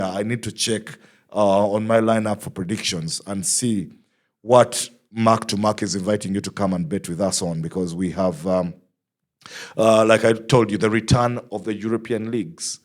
I need to check on my lineup for predictions and see what Mark to Mark is inviting you to come and bet with us on, because we have, like I told you, the return of the European leagues.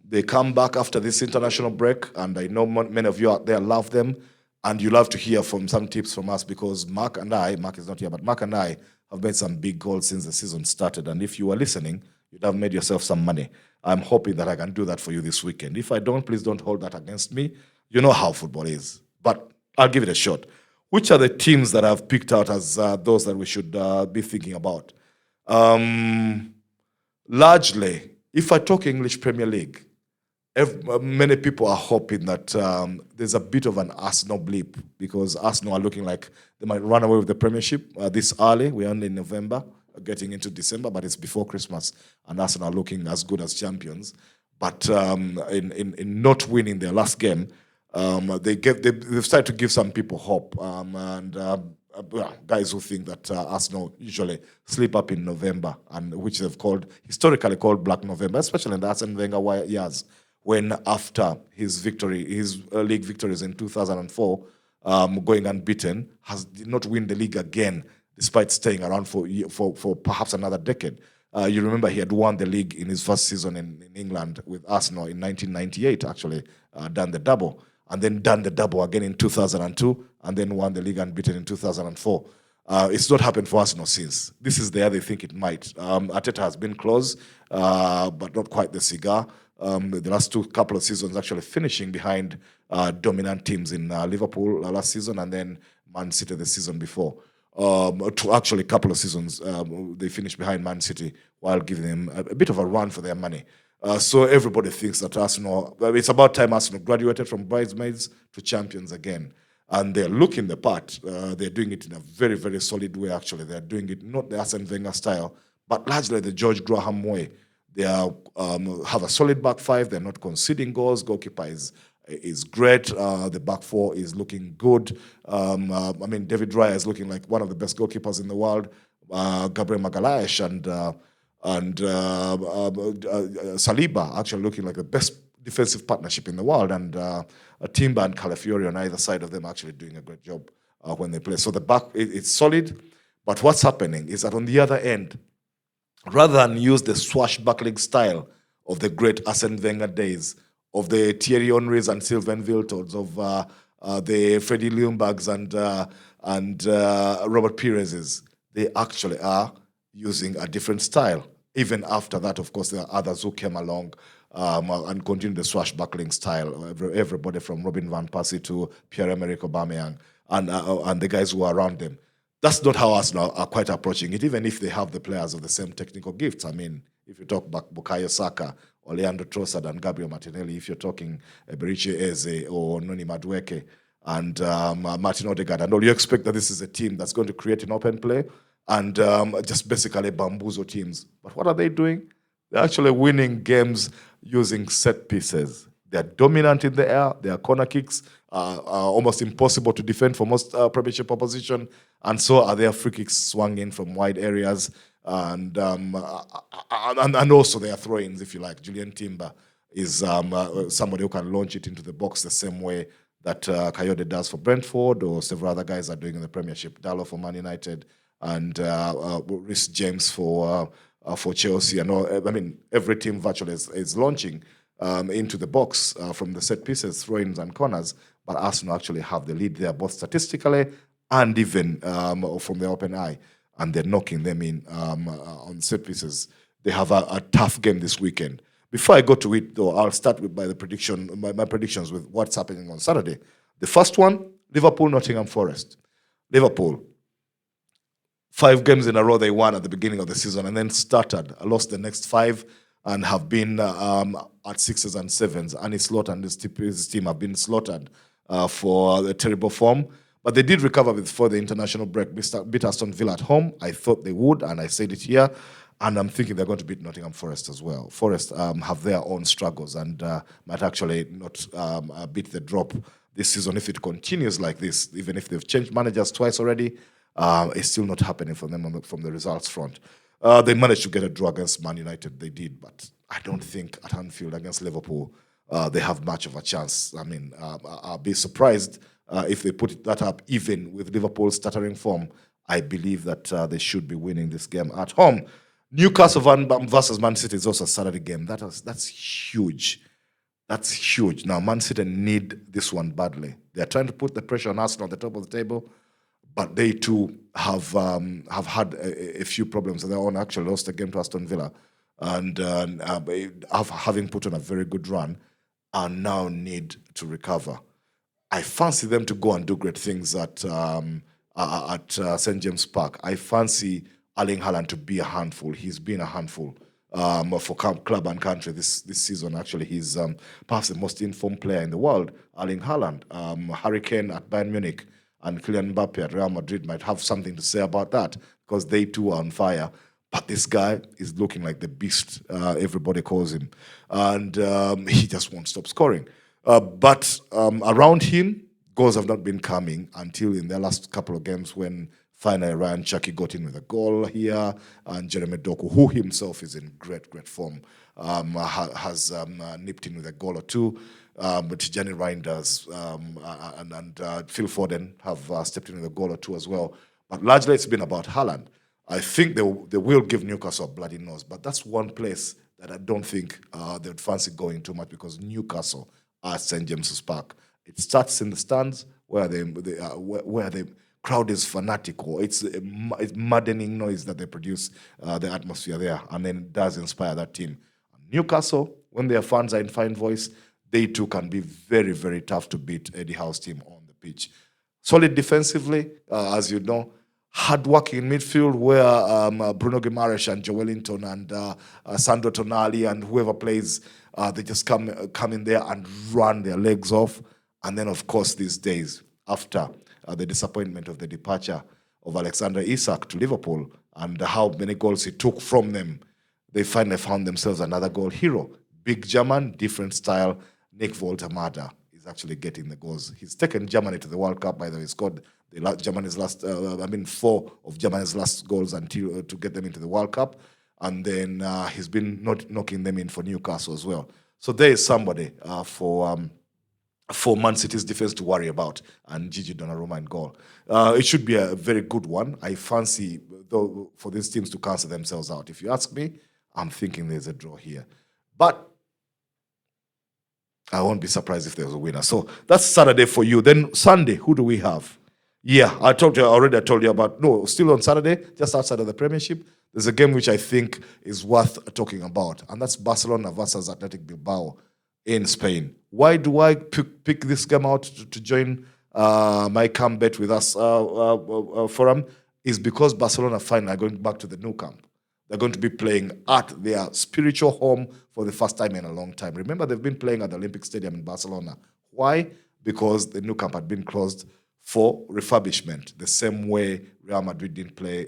They come back after this international break, and I know many of you out there love them, and you love to hear from some tips from us, because Mark is not here, but Mark and I have made some big goals since the season started, and if you were listening, you'd have made yourself some money. I'm hoping that I can do that for you this weekend. If I don't, please don't hold that against me. You know how football is, but I'll give it a shot. Which are the teams that I've picked out as those that we should be thinking about? Largely, if I talk English Premier League, many people are hoping that there's a bit of an Arsenal blip, because Arsenal are looking like they might run away with the Premiership this early. We're only in November, getting into December, but it's before Christmas, and Arsenal are looking as good as champions. But in not winning their last game, they've started to give some people hope, guys who think that Arsenal usually sleep up in November, and which they've historically called Black November, especially in the Arsene Wenger years, when after his league victories in 2004, going unbeaten, did not win the league again, despite staying around for perhaps another decade. You remember he had won the league in his first season in England with Arsenal in 1998, actually, done the double, and then done the double again in 2002, and then won the league unbeaten in 2004. It's not happened for Arsenal since. This is the year they think it might. Arteta has been close, but not quite the cigar. The last couple of seasons actually finishing behind dominant teams in Liverpool last season, and then Man City the season before. Actually, a couple of seasons, they finished behind Man City while giving them a bit of a run for their money. So everybody thinks that Arsenal, it's about time Arsenal graduated from bridesmaids to champions again. And they're looking the part. They're doing it in a very, very solid way, actually. They're doing it not the Arsene Wenger style, but largely the George Graham way. They have a solid back five. They're not conceding goals. Goalkeeper is great. The back four is looking good. David Raya is looking like one of the best goalkeepers in the world. Gabriel Magalhaes and Saliba actually looking like the best defensive partnership in the world. And Timber and Calafiori on either side of them actually doing a great job when they play. So the back, it's solid. But what's happening is that on the other end, rather than use the swashbuckling style of the great Arsene Wenger days, of the Thierry Henrys and Sylvain Wiltons, of the Freddie Ljungbergs and Robert Pirez's, they actually are using a different style. Even after that, of course, there are others who came along and continued the swashbuckling style. Everybody from Robin van Persie to Pierre-Emerick Aubameyang and the guys who are around them. That's not how Arsenal are quite approaching it, even if they have the players of the same technical gifts. I mean, if you talk about Bukayo Saka or Leandro Trossard and Gabriel Martinelli, if you're talking Eberiche Eze or Noni Madueke and Martin Odegaard and all, you expect that this is a team that's going to create an open play and just basically bamboozle teams. But what are they doing? They're actually winning games using set pieces. They're dominant in the air. Their corner kicks are almost impossible to defend for most Premiership opposition, and so are their free kicks swung in from wide areas, and also their throw-ins, if you like. Julian Timber is somebody who can launch it into the box the same way that Kayode does for Brentford, or several other guys are doing in the Premiership. Dalot for Man United, and Reece James for Chelsea, and all. I mean, every team virtually is launching into the box from the set pieces, throw-ins and corners, but Arsenal actually have the lead there, both statistically and even from the open eye, and they're knocking them in on set pieces. They have a tough game this weekend. Before I go to it, though, I'll start with my predictions with what's happening on Saturday. The first one, Liverpool, Nottingham Forest. Liverpool, 5 games in a row they won at the beginning of the season, and then lost the next 5, and have been at 6s and 7s. Arne Slot and his team have been slaughtered for the terrible form. But they did recover before the international break, beat Aston Villa at home. I thought they would, and I said it here. And I'm thinking they're going to beat Nottingham Forest as well. Forest have their own struggles and might actually not beat the drop this season if it continues like this. Even if they've changed managers twice already, it's still not happening for them from the results front. They managed to get a draw against Man United. They did, but I don't think at Anfield against Liverpool they have much of a chance. I mean, I'll be surprised if they put that up, even with Liverpool's stuttering form. I believe that they should be winning this game at home. Newcastle versus Man City is also a Saturday game. That's huge. That's huge. Now, Man City need this one badly. They're trying to put the pressure on Arsenal at the top of the table, but they too have had a few problems of their own. Actually, lost a game to Aston Villa, and having put on a very good run, and now need to recover. I fancy them to go and do great things at St James Park. I fancy Erling Haaland to be a handful. He's been a handful for club and country this season. Actually, he's perhaps the most informed player in the world. Erling Haaland, Harry Kane at Bayern Munich, and Kylian Mbappe at Real Madrid might have something to say about that because they too are on fire. But this guy is looking like the beast everybody calls him, and he just won't stop scoring. But around him, goals have not been coming until in the last couple of games when finally Ryan Chucky got in with a goal here, and Jeremy Doku, who himself is in great form, has nipped in with a goal or two. But Tijani Reinders and Phil Foden have stepped in with a goal or two as well. But largely it's been about Haaland. I think they will give Newcastle a bloody nose, but that's one place that I don't think they would fancy going too much because Newcastle are at St James's Park. It starts in the stands where the crowd is fanatical. It's maddening noise that they produce, the atmosphere there, and then it does inspire that team. Newcastle, when their fans are in fine voice, they too can be very, very tough to beat Eddie Howe's team on the pitch. Solid defensively, as you know. Hard-working in midfield where Bruno Guimaraes and Joelinton and Sandro Tonali and whoever plays, they just come in there and run their legs off. And then, of course, these days, after the disappointment of the departure of Alexander Isak to Liverpool and how many goals he took from them, they finally found themselves another goal hero. Big German, different style, Nick Voltemada is actually getting the goals. He's taken Germany to the World Cup, by the way. He scored Germany's last, 4 of Germany's last goals until to get them into the World Cup. And then he's been knocking them in for Newcastle as well. So there is somebody for Man City's defense to worry about, and Gigi Donnarumma in goal. It should be a very good one. I fancy, though, for these teams to cancel themselves out. If you ask me, I'm thinking there's a draw here. But I won't be surprised if there's a winner. So that's Saturday for you. Then Sunday, who do we have? Yeah, I told you about, still on Saturday, just outside of the Premiership, there's a game which I think is worth talking about, and that's Barcelona versus Athletic Bilbao in Spain. Why do I pick this game out to join my camp bet with us forum? Is because Barcelona finally are going back to the Nou Camp. They're going to be playing at their spiritual home for the first time in a long time. Remember, they've been playing at the Olympic Stadium in Barcelona. Why? Because the Nou Camp had been closed for refurbishment, the same way Real Madrid didn't play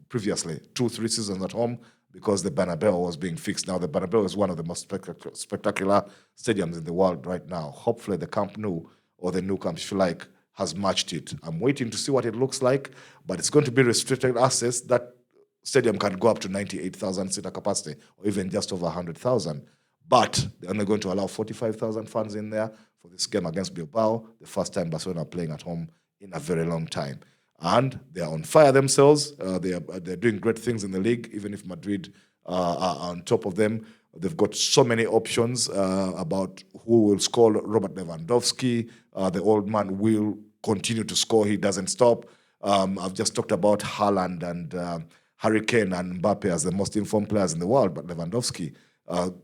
previously, 2-3 seasons at home, because the Bernabeu was being fixed. Now, the Bernabeu is one of the most spectacular stadiums in the world right now. Hopefully, the Camp Nou, or the Nou Camp, if you like, has matched it. I'm waiting to see what it looks like, but it's going to be restricted access. That stadium can go up to 98,000 seater capacity, or even just over 100,000. But they're only going to allow 45,000 fans in there for this game against Bilbao, the first time Barcelona are playing at home in a very long time. And they are on fire themselves. They're doing great things in the league, even if Madrid are on top of them. They've got so many options about who will score. Robert Lewandowski, the old man, will continue to score. He doesn't stop. I've just talked about Haaland and Harry Kane and Mbappe as the most informed players in the world, but Lewandowski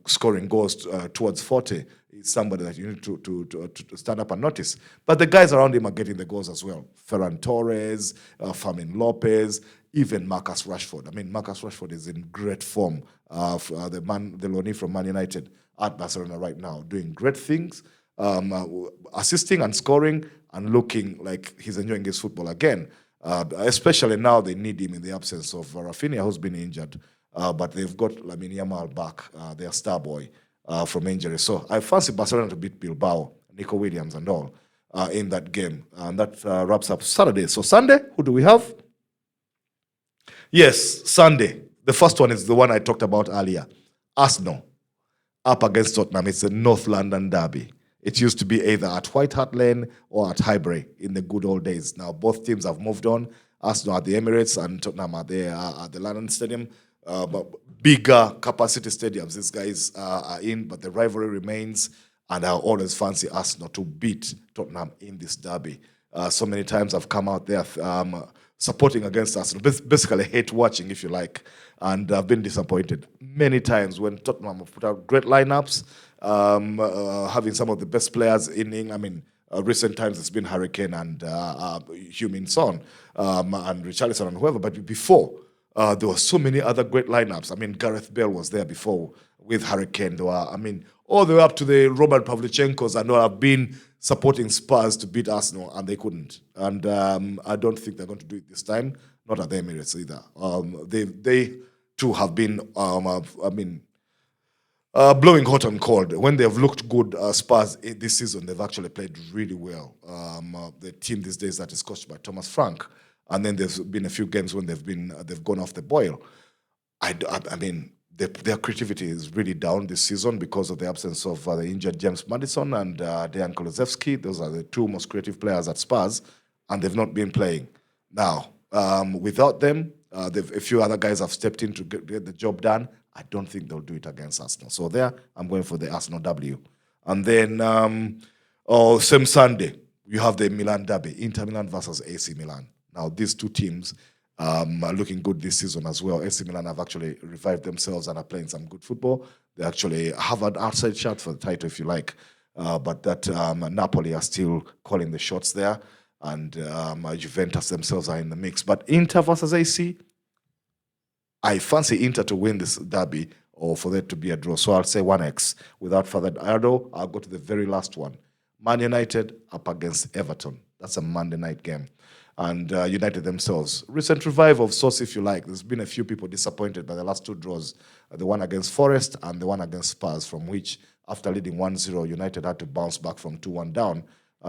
scoring goals towards 40 is somebody that you need to stand up and notice. But the guys around him are getting the goals as well. Ferran Torres, Fermin Lopez, even Marcus Rashford. I mean, Marcus Rashford is in great form. The loanee from Man United at Barcelona right now, doing great things, assisting and scoring and looking like he's enjoying his football again. Especially now they need him in the absence of Rafinha, who's been injured. But they've got Lamine Yamal back, their star boy, from injury. So I fancy Barcelona to beat Bilbao, Nico Williams and all, in that game. And that wraps up Saturday. So Sunday, who do we have? Yes, Sunday. The first one is the one I talked about earlier. Arsenal up against Tottenham. It's a North London derby. It used to be either at White Hart Lane or at Highbury in the good old days. Now both teams have moved on. Arsenal at the Emirates and Tottenham at the London Stadium. But bigger capacity stadiums these guys are in, but the rivalry remains, and I always fancy Arsenal to beat Tottenham in this derby. So many times I've come out there supporting against Arsenal, basically hate watching, if you like, and I've been disappointed many times when Tottenham have put out great lineups, having some of the best players in England. I mean, recent times it's been Harry Kane and Heung-min Son and Richarlison and whoever, but before there were so many other great lineups. I mean, Gareth Bale was there before with Harry Kane. There were, I mean, all the way up to the Roman Pavlyuchenkos and all have been supporting Spurs to beat Arsenal, and they couldn't. And I don't think they're going to do it this time, not at the Emirates either. They too have been, blowing hot and cold. When they've looked good, Spurs this season, they've actually played really well. The team these days that is coached by Thomas Frank, and then there's been a few games when they've gone off the boil. I mean, their creativity is really down this season because of the absence of the injured James Maddison and Dejan Kulusevski. Those are the two most creative players at Spurs, and they've not been playing. Now, without them, a few other guys have stepped in to get the job done. I don't think they'll do it against Arsenal. So there, I'm going for the Arsenal W. And then, same Sunday, you have the Milan derby, Inter Milan versus AC Milan. Now, these two teams are looking good this season as well. AC Milan have actually revived themselves and are playing some good football. They actually have an outside shot for the title, if you like. But that Napoli are still calling the shots there. And Juventus themselves are in the mix. But Inter versus AC, I fancy Inter to win this derby or for there to be a draw. So I'll say 1x. Without further ado, I'll go to the very last one. Man United up against Everton. That's a Monday night game. And United themselves. Recent revival of sorts, if you like. There's been a few people disappointed by the last two draws. The one against Forest and the one against Spurs, from which, after leading 1-0, United had to bounce back from 2-1 down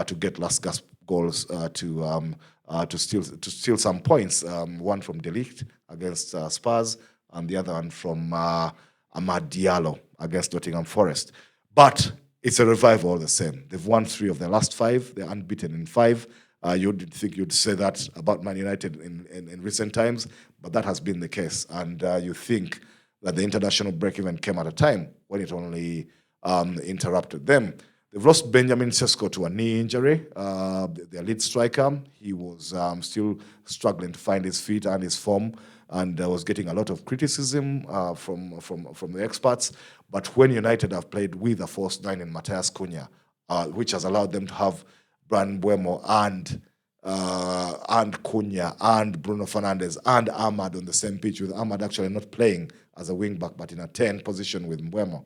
to get last gasp goals to steal some points. One from De Ligt against Spurs, and the other one from Amad Diallo against Nottingham Forest. But it's a revival all the same. They've won 3 of their last 5. They're unbeaten in 5. You'd think you'd say that about Man United in recent times, but that has been the case. And you think that the international break even came at a time when it only interrupted them. They've lost Benjamin Sesko to a knee injury, their lead striker. He was still struggling to find his feet and his form, and was getting a lot of criticism from the experts. But when United have played with a false 9 in Matheus Cunha, which has allowed them to have Bryan Mbeumo and Cunha and Bruno Fernandes and Ahmad on the same pitch, with Ahmad actually not playing as a wing-back but in a 10 position with Mbeumo,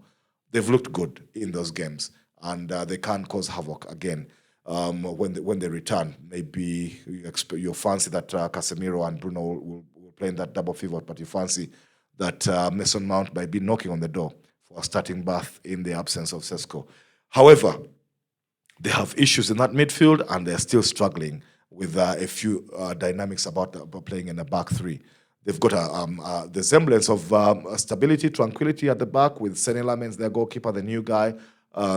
they've looked good in those games. And they can't cause havoc again when they return. Maybe you fancy that Casemiro and Bruno will play in that double pivot, but you fancy that Mason Mount might be knocking on the door for a starting berth in the absence of Sesko. However, they have issues in that midfield, and they're still struggling with a few dynamics about playing in a back 3. They've got the semblance of stability, tranquility at the back with Senne Lammens, their goalkeeper, the new guy.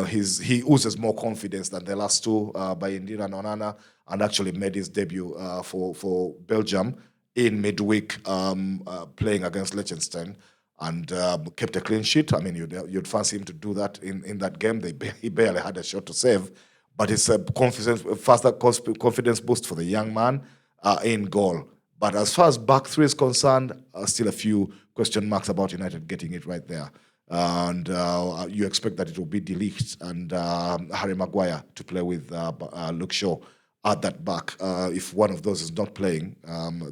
He oozes more confidence than the last two by Indira Onana, and actually made his debut for Belgium in midweek playing against Liechtenstein, and kept a clean sheet. I mean, you'd fancy him to do that in that game. He barely had a shot to save, but it's a confidence boost for the young man in goal. But as far as back 3 is concerned, still a few question marks about United getting it right there. And you expect that it will be De Ligt and Harry Maguire to play with Luke Shaw at that back. If one of those is not playing,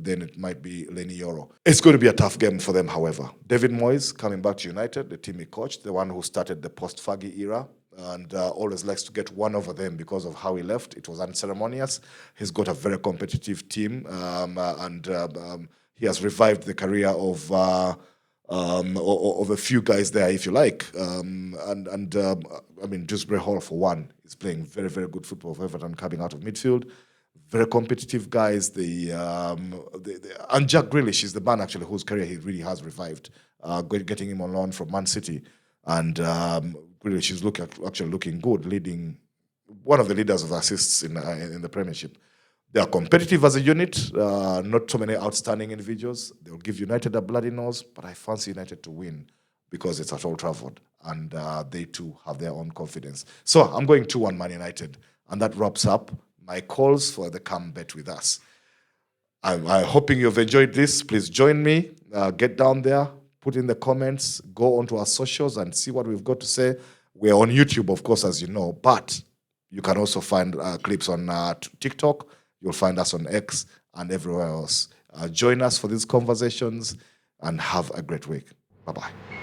then it might be Leny Yoro. It's going to be a tough game for them, however. David Moyes coming back to United, the team he coached, the one who started the post-Fergie era, and always likes to get one over them because of how he left. It was unceremonious. He's got a very competitive team, and he has revived the career of a few guys there, if you like. I mean, Dewsbury Hall, for one, is playing very, very good football for Everton coming out of midfield. Very competitive guys. And Jack Grealish is the man, actually, whose career he really has revived, getting him on loan from Man City. and really she's actually looking good, leading one of the leaders of the assists in the Premiership. They are competitive as a unit, not so many outstanding individuals. They'll give United a bloody nose, but I fancy United to win because it's at Old Trafford, and they too have their own confidence. So I'm going 2-1 Man United, and that wraps up my calls for the Come Bet with us. I'm hoping you've enjoyed this. Please join me. Get down there, put in the comments, go onto our socials and see what we've got to say. We're on YouTube, of course, as you know, but you can also find clips on TikTok. You'll find us on X and everywhere else. Join us for these conversations and have a great week. Bye-bye.